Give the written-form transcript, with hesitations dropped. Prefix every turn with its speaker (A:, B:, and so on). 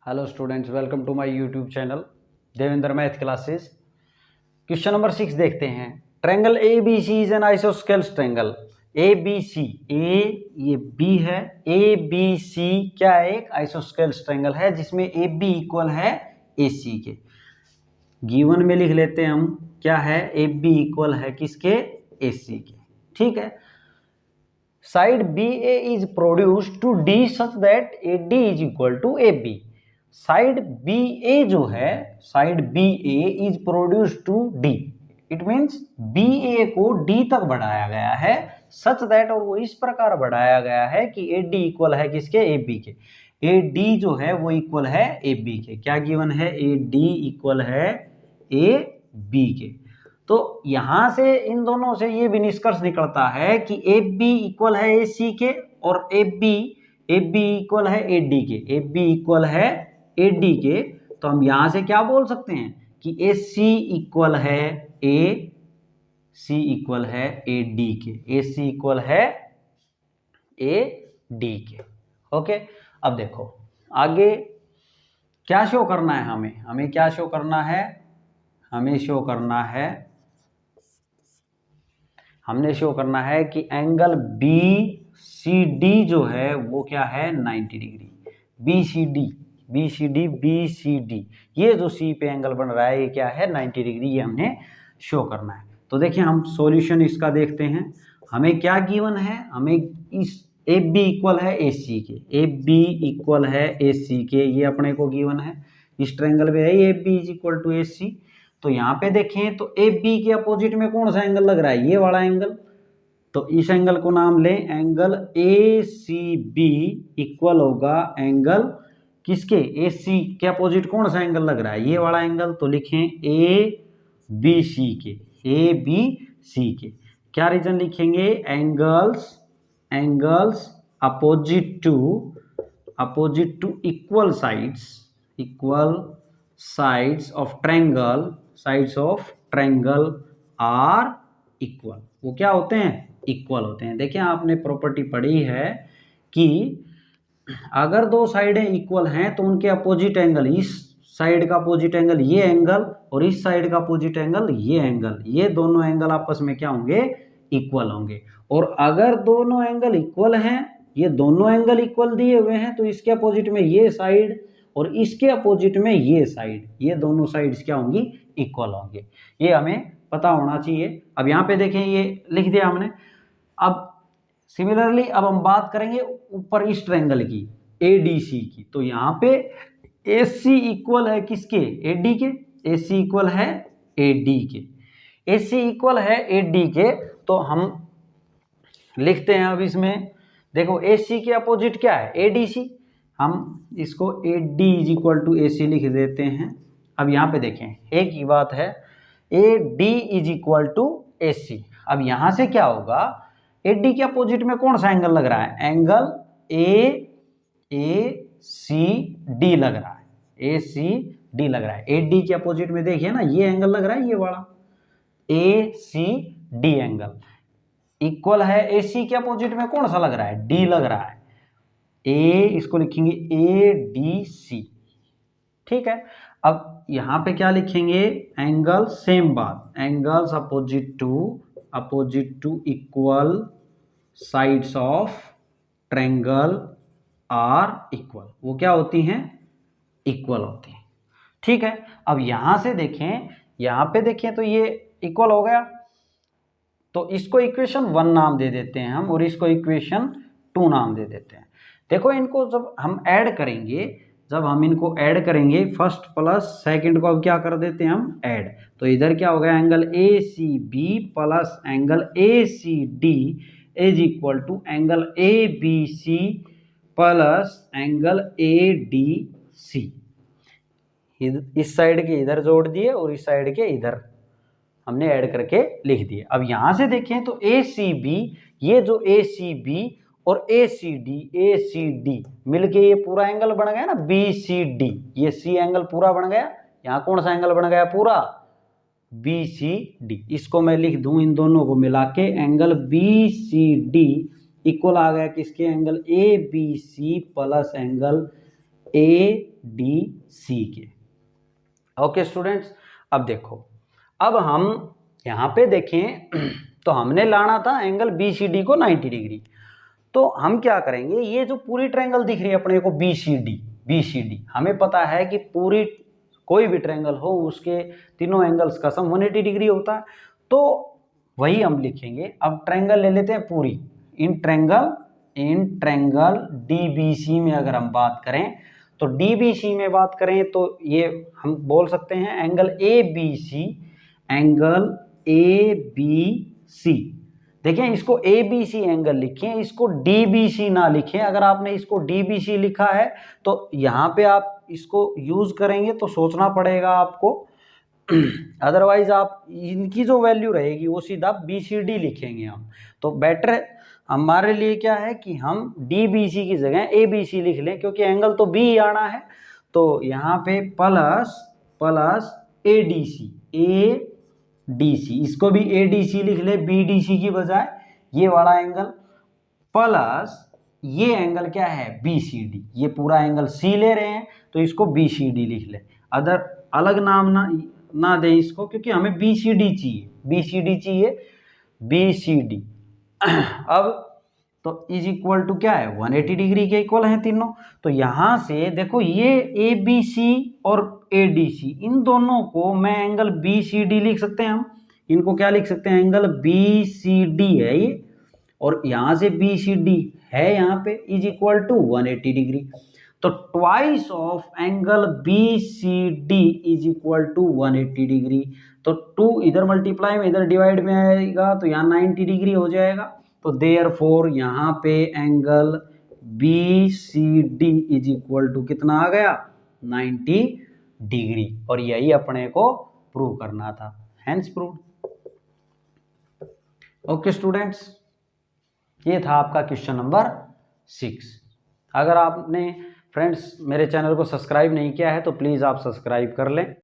A: Hello students, welcome to my YouTube channel Devendra math classes. Question number 6 देखते हैं। Triangle A B C is an isosceles triangle. A B C, A ये B है, A B सी क्या है? एक isosceles triangle है जिसमें A B equal है ए सी के। गिवन में लिख लेते हैं हम क्या है, ए बी इक्वल है किसके? ए सी के। ठीक है। Side B A is produced to D such that A D is equal to A B. Side B A जो है, side B A is produced to D, it means B A को D तक बढ़ाया गया है such that, और वो इस प्रकार बढ़ाया गया है कि ए डी इक्वल है किसके? ए बी के। ए डी जो है वो इक्वल है ए बी के। क्या गिवन है? ए डी इक्वल है ए बी के। तो यहां से इन दोनों से ये भी निष्कर्ष निकलता है कि ए बी इक्वल है ए सी के और ए बी इक्वल है ए डी के। ए बी इक्वल है ए डी के, तो हम यहां से क्या बोल सकते हैं कि ए सी इक्वल है ए डी के। ए सी इक्वल है ए डी के। ओके, अब देखो आगे क्या शो करना है हमें क्या शो करना है? हमने शो करना है कि एंगल बी सी डी जो है वो क्या है? 90 डिग्री। बी सी डी ये जो सी पे एंगल बन रहा है ये क्या है? 90 डिग्री। ये हमने शो करना है। तो देखिए हम सॉल्यूशन इसका देखते हैं। हमें क्या गिवन है? हमें इस ए बी इक्वल है ए सी के। ए बी इक्वल है ए सी के, ये अपने को गिवन है। इस ट्रायंगल में है A B is equal to A C. तो यहाँ पे देखें तो ए बी के अपोजिट में कौन सा एंगल लग रहा है? ये वाला एंगल। तो इस एंगल को नाम लें angle A C B equal होगा एंगल किसके? ए सी के अपोजिट कौन सा एंगल लग रहा है? ये वाला एंगल। तो लिखें ए बी सी के। क्या रीजन लिखेंगे? Angles opposite to equal sides of triangle are equal. वो क्या होते हैं? इक्वल होते हैं। देखिए आपने प्रॉपर्टी पढ़ी है कि अगर दो साइडें इक्वल हैं तो उनके अपोजिट एंगल, इस साइड का अपोजिट एंगल ये एंगल और इस साइड का अपोजिट एंगल ये एंगल, ये दोनों एंगल आपस में क्या होंगे? इक्वल होंगे। और अगर दोनों एंगल इक्वल हैं, ये दोनों एंगल इक्वल दिए हुए हैं, तो इसके अपोजिट में ये साइड और इसके अपोजिट में ये साइड, ये दोनों साइड्स क्या होंगी? इक्वल होंगे। ये हमें पता होना चाहिए। अब यहाँ पे देखें ये लिख दिया हमने। अब सिमिलरली अब हम बात करेंगे ऊपर इस ट्रायंगल की, एडीसी की। तो यहाँ पे AC इक्वल है किसके? AD के। AC इक्वल है AD के। AC इक्वल है AD के। तो हम लिखते हैं अब इसमें, देखो AC के अपोजिट क्या है? ADC। हम इसको AD is equal to AC लिख देते हैं। अब यहाँ पे देखें एक ही बात है, AD is equal to AC। अब यहाँ से क्या होगा? AD के अपोजिट में कौन सा एंगल लग रहा है? एंगल ACD लग रहा है। ACD लग रहा है। AD के अपोजिट में देखिए ना, ये एंगल लग रहा है, ये वाला ACD एंगल इक्वल है। AC के अपोजिट में कौन सा लग रहा है? D लग रहा है। इसको लिखेंगे ADC। ठीक है। अब यहाँ पे क्या लिखेंगे? एंगल, सेम बात, angles opposite to equal sides of triangle are equal. वो क्या होती हैं? इक्वल होती हैं। ठीक है। अब यहां से देखें, यहां पे देखें तो ये इक्वल हो गया, तो इसको इक्वेशन 1 नाम दे देते हैं हम और इसको इक्वेशन 2 नाम दे देते हैं। देखो इनको जब हम ऐड करेंगे, फर्स्ट प्लस सेकंड को अब क्या कर देते हैं हम? ऐड। तो इधर क्या होगा? Angle ACB plus angle ACD is equal to angle ABC plus angle ADC। इस साइड के इधर जोड़ दिए और इस साइड के इधर हमने ऐड करके लिख दिए। अब यहां से देखें तो ACB, ये जो ACB और ACD मिलके ये पूरा एंगल बन गया ना BCD। ये C एंगल पूरा बन गया। यहाँ कौन सा एंगल बन गया? पूरा BCD। इसको मैं लिख दूं इन दोनों को मिला के, एंगल BCD इक्वल आ गया किसके? Angle ABC plus angle ADC के। ओके स्टूडेंट्स, अब देखो, अब हम यहाँ पे देखें तो हमने लाना था एंगल BCD को 90 डिग्री। तो हम क्या करेंगे, ये जो पूरी ट्रायंगल दिख रही है अपने को BCD, हमें पता है कि पूरी कोई भी ट्रायंगल हो उसके तीनों एंगल्स का सम 180 डिग्री होता है। तो वही हम लिखेंगे। अब ट्रायंगल ले लेते हैं पूरी। इन ट्रायंगल DBC में अगर हम बात करें तो DBC में बात करें तो ये हम बोल सकते हैं एंगल ABC। देखें, इसको ABC एंगल लिखें, इसको DBC ना लिखें। अगर आपने इसको DBC लिखा है तो यहाँ पे आप इसको यूज करेंगे तो सोचना पड़ेगा आपको, अदरवाइज आप इनकी जो वैल्यू रहेगी वो सीधा BCD लिखेंगे हम। तो बेटर हमारे लिए क्या है कि हम DBC की जगह ABC लिख लें, क्योंकि एंगल तो B आना है। तो यहाँ पे प्लस ADC, इसको भी ADC लिख ले BDC की बजाय, ये वाला एंगल, प्लस ये एंगल क्या है BCD। ये पूरा एंगल C ले रहे हैं तो इसको BCD लिख ले। अलग नाम ना दे इसको, क्योंकि हमें BCD चाहिए। BCD अब तो इज इक्वल टू क्या है 180 डिग्री के इक्वल हैं तीनों। तो यहाँ से देखो, ये ABC और ADC, इन दोनों को मैं एंगल BCD लिख सकते हैं। हम इनको क्या लिख सकते हैं, एंगल BCD है ये, और यहाँ से BCD है यहाँ पे, इज इक्वल टू 180 डिग्री। तो twice of angle BCD is equal to 180 degree. तो 2 इधर मल्टीप्लाई में इधर डिवाइड में आएगा तो यहाँ 90 डिग्री हो जाएगा। तो देयरफॉर यहाँ पे angle BCD is equal to कितना आ गया 90 डिग्री। और यही अपने को प्रूव करना था, हेंस प्रूव्ड। ओके स्टूडेंट्स, ये था आपका क्वेश्चन नंबर 6। अगर आपने फ्रेंड्स मेरे चैनल को सब्सक्राइब नहीं किया है तो प्लीज़ आप सब्सक्राइब कर लें।